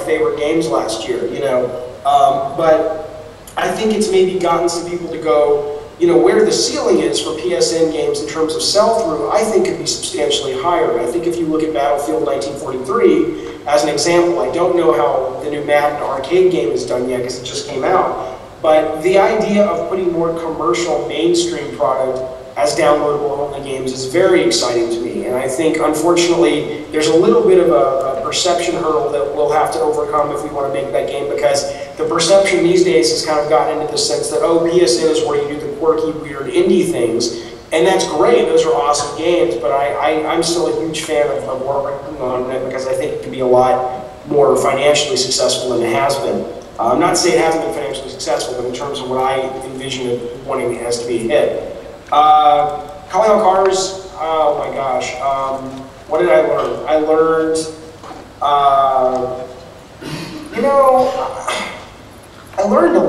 favorite games last year, you know. But I think it's maybe gotten some people to go, you know, where the ceiling is for PSN games in terms of sell-through, I think could be substantially higher. I think if you look at Battlefield 1943 as an example, I don't know how the new Madden arcade game is done yet because it just came out, but the idea of putting more commercial mainstream product as downloadable only games is very exciting to me. And I think, unfortunately, there's a little bit of a perception hurdle that we'll have to overcome if we want to make that game, because the perception these days has kind of gotten into the sense that, oh, PSN is where you do the quirky, weird indie things. And that's great, those are awesome games, but I'm still a huge fan of working on it because I think it can be a lot more financially successful than it has been. I'm not saying it hasn't been financially successful, but in terms of what I envision it wanting it has to be a hit. Calling out cars, oh my gosh, what did I learn? I learned, you know, I learned a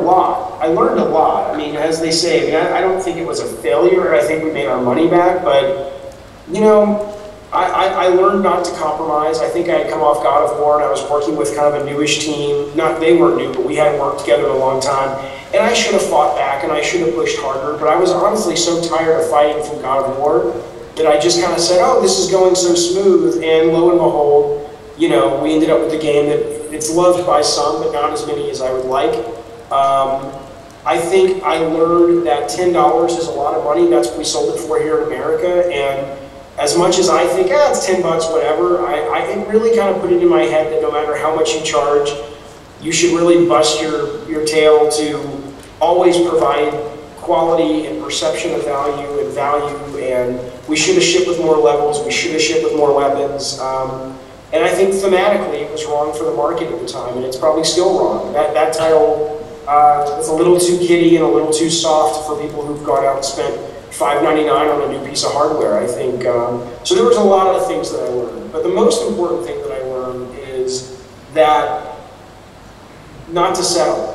lot. I mean, as they say, I don't think it was a failure. I think we made our money back, but, you know, I learned not to compromise. I think I had come off God of War and I was working with kind of a newish team. Not they weren't new, but we hadn't worked together in a long time. And I should have fought back and I should have pushed harder, but I was honestly so tired of fighting from God of War that I just kind of said, oh, this is going so smooth, and lo and behold, you know, we ended up with a game that it's loved by some, but not as many as I would like. I think I learned that $10 is a lot of money. That's what we sold it for here in America, and as much as I think, it's 10 bucks, whatever, it really kind of put it in my head that no matter how much you charge, you should really bust your tail to always provide quality and perception of value, and we should have shipped with more levels, we should have shipped with more weapons, and I think thematically it was wrong for the market at the time, and it's probably still wrong. That title was a little too kiddie and a little too soft for people who've gone out and spent $5.99 on a new piece of hardware, I think. So there was a lot of things that I learned, but the most important thing that I learned is that not to settle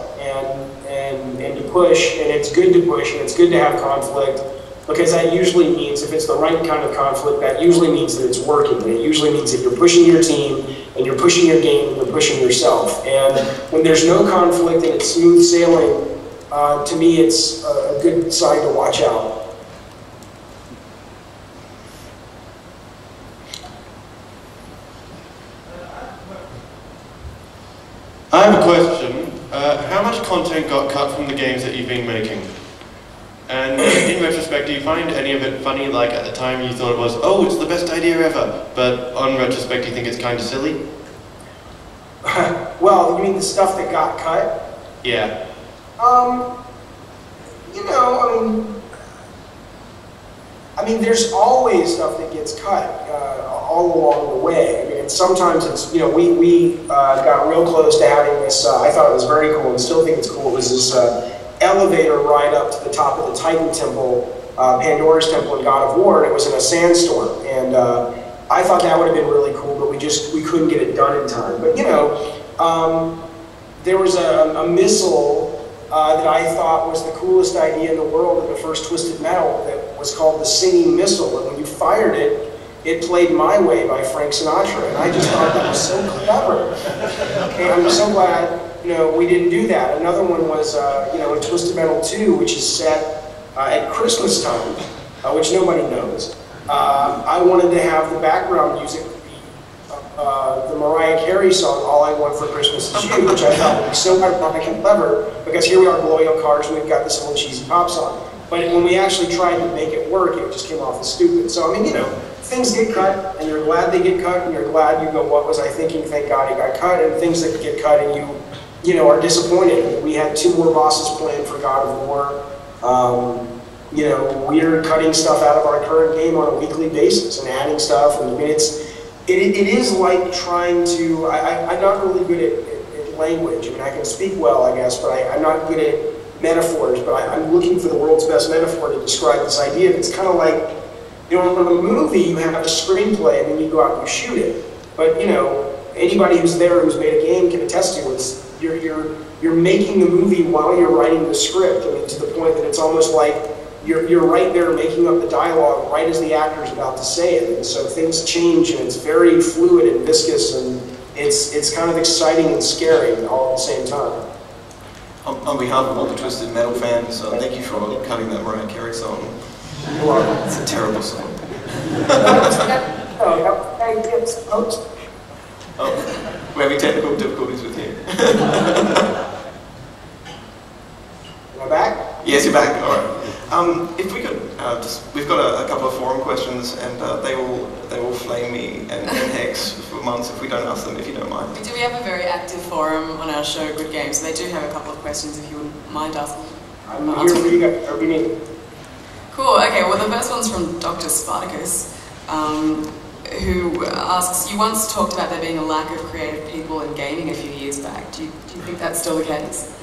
and to push, and it's good to push, and it's good to have conflict, because that usually means, if it's the right kind of conflict, that usually means that it's working. It usually means that you're pushing your team, and you're pushing your game, and you're pushing yourself. And when there's no conflict and it's smooth sailing, to me it's a good sign to watch out. I have a question. How much content got cut from the games that you've been making? And in retrospect, do you find any of it funny? Like at the time you thought it was, oh, it's the best idea ever, but on retrospect you think it's kind of silly? Well, you mean the stuff that got cut? Yeah. You know, I mean, there's always stuff that gets cut all along the way. I mean, and sometimes it's, you know, we got real close to having this, I thought it was very cool and still think it's cool, it was this elevator ride up to the top of the Titan Temple, Pandora's Temple in God of War, and it was in a sandstorm. And I thought that would have been really cool, but we couldn't get it done in time. But, you know, there was a missile that I thought was the coolest idea in the world in the first Twisted Metal that was called the Singing Missile. And when you fired it, it played My Way by Frank Sinatra. And I just thought that was so clever. Okay, I'm so glad, you know, we didn't do that. Another one was, you know, in Twisted Metal 2, which is set at Christmas time, which nobody knows. I wanted to have the background music the Mariah Carey song, All I Want for Christmas Is You, which I thought would be so ironic and clever, because here we are blowing up cars and we've got this little cheesy pop song. But when we actually tried to make it work, it just came off as stupid. So, I mean, you know, things get cut, and you're glad they get cut, and you're glad you go, what was I thinking, thank God it got cut, and things that get cut and you know, are disappointed. We had 2 more bosses planned for God of War. You know, we're cutting stuff out of our current game on a weekly basis and adding stuff, and I mean, it is like trying to, I'm not really good at language. I mean, I can speak well, I guess, but I'm not good at metaphors, but I'm looking for the world's best metaphor to describe this idea. It's kind of like, you know, in a movie, you have a screenplay, and then you go out and you shoot it. But, you know, anybody who's there who's made a game can attest to it. You're making the movie while you're writing the script. I mean, to the point that it's almost like you're right there making up the dialogue right as the actor's about to say it. And so things change, and it's very fluid and viscous, and it's kind of exciting and scary all at the same time. On behalf of all the Twisted Metal fans, thank you for cutting that Mariah Carey song. It's a terrible song. Oh, we're having technical difficulties with you. Am I back? Yes, you're back. All right. If we could, we've got a couple of forum questions, and they will flame me and Hex for months if we don't ask them. If you don't mind. We have a very active forum on our show, Good Games. They do have a couple of questions if you wouldn't mind asking. I'm here for you guys. Whatever you need. Cool. Okay. Well, the first one's from Dr. Spartacus, who asks, you once talked about there being a lack of creative people in gaming a few years back. Do you think that's still the case?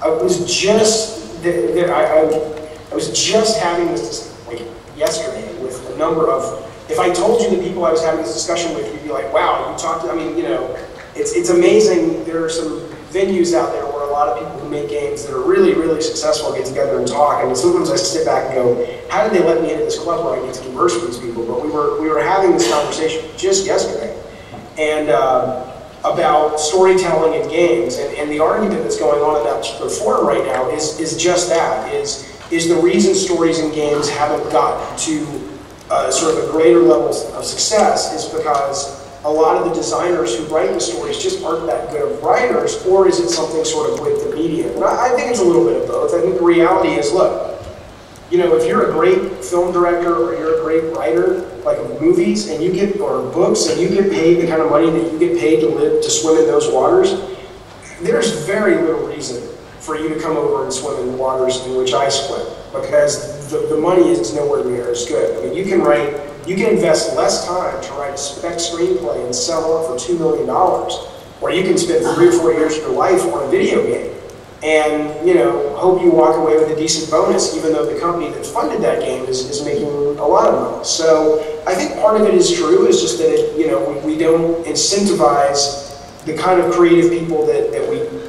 I was just having this like yesterday with a number of. If I told you the people I was having this discussion with, you'd be like, "Wow, you talked." I mean, you know, it's amazing. There are some venues out there where a lot of people who make games that are really, really successful get together and talk. And sometimes I sit back and go, "How did they let me into this club where I get to converse with these people?" But we were having this conversation just yesterday, and about storytelling in games, and the argument that's going on in that forum right now is just that, is the reason stories in games haven't gotten to sort of a greater level of success is because a lot of the designers who write the stories just aren't that good of writers, or is it something sort of with the medium? And I think it's a little bit of both. I think the reality is, look, you know, if you're a great film director or you're a great writer, like of movies, and you get, or books, and you get paid the kind of money that you get paid to swim in those waters, there's very little reason for you to come over and swim in the waters in which I swim, because the money is nowhere near as good. I mean, you can invest less time to write a spec screenplay and sell it for $2 million, or you can spend 3 or 4 years of your life on a video game and, you know, hope you walk away with a decent bonus, even though the company that funded that game is making a lot of money. So I think part of it is true, is just that, you know, we don't incentivize the kind of creative people that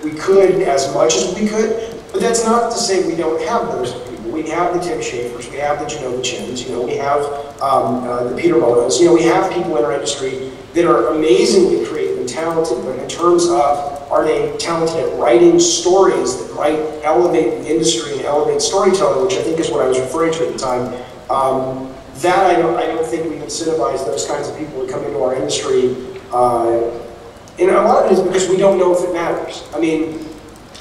we could as much as we could. But that's not to say we don't have those people. We have the Tim Schafers, we have the Genova Chins, you know, we have the Peter Bonos, you know, we have people in our industry that are amazingly creative and talented, but in terms of, are they talented at writing stories that might elevate the industry and elevate storytelling, which I think is what I was referring to at the time. That I don't think we incentivize those kinds of people to come into our industry. And a lot of it is because we don't know if it matters. I mean,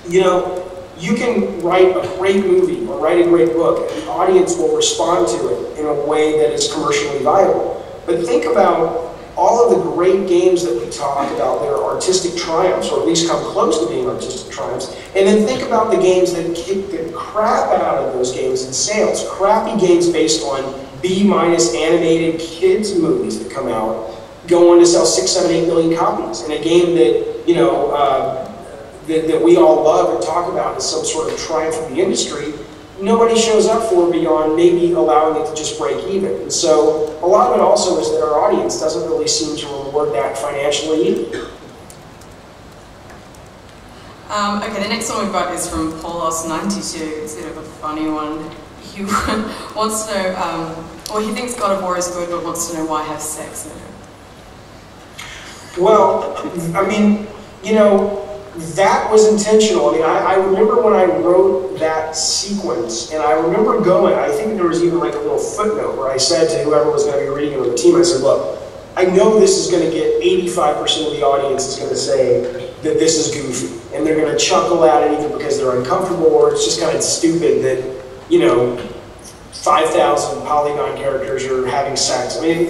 you know, you can write a great movie or write a great book, and the audience will respond to it in a way that is commercially viable. But think about all of the great games that we talk about, their artistic triumphs, or at least come close to being artistic triumphs, and then think about the games that kick the crap out of those games in sales. Crappy games based on B- animated kids movies that come out go on to sell 6, 7, 8 million copies. And a game that, you know, that we all love and talk about as some sort of triumph of the industry, nobody shows up for beyond maybe allowing it to just break even. And so a lot of it also is that our audience doesn't really seem to reward that financially either. Okay, the next one we've got is from Paulos92. It's a bit of a funny one. He wants to know, well, he thinks God of War is good, but wants to know why have sex in it. Well, I mean, you know, that was intentional. I mean, I remember when I wrote that sequence, and I remember going, I think there was even like a little footnote where I said to whoever was going to be reading it on the team, I said, look, I know this is going to get 85% of the audience is going to say that this is goofy, and they're going to chuckle at it either because they're uncomfortable or it's just kind of stupid that, you know, 5,000 polygon characters are having sex. I mean,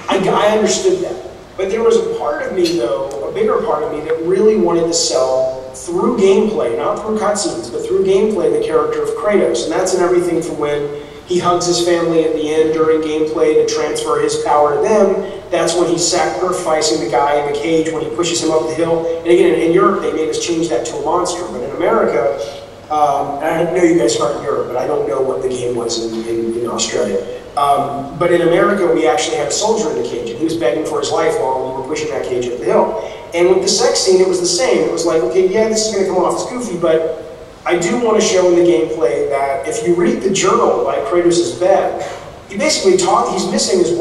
I understood that. But there was a part of me, though, a bigger part of me, that really wanted to sell through gameplay, not through cutscenes, but through gameplay, the character of Kratos. And that's in everything from when he hugs his family at the end during gameplay to transfer his power to them. That's when he's sacrificing the guy in the cage when he pushes him up the hill. And again, in Europe, they made us change that to a monster. But in America, and I know you guys aren't in Europe, but I don't know what the game was in Australia. But in America, we actually had a soldier in the cage, and he was begging for his life while we were pushing that cage up the hill. And with the sex scene, it was the same. It was like, okay, yeah, this is going to come off as goofy, but I do want to show in the gameplay that if you read the journal by Kratos' bed, he basically he's missing his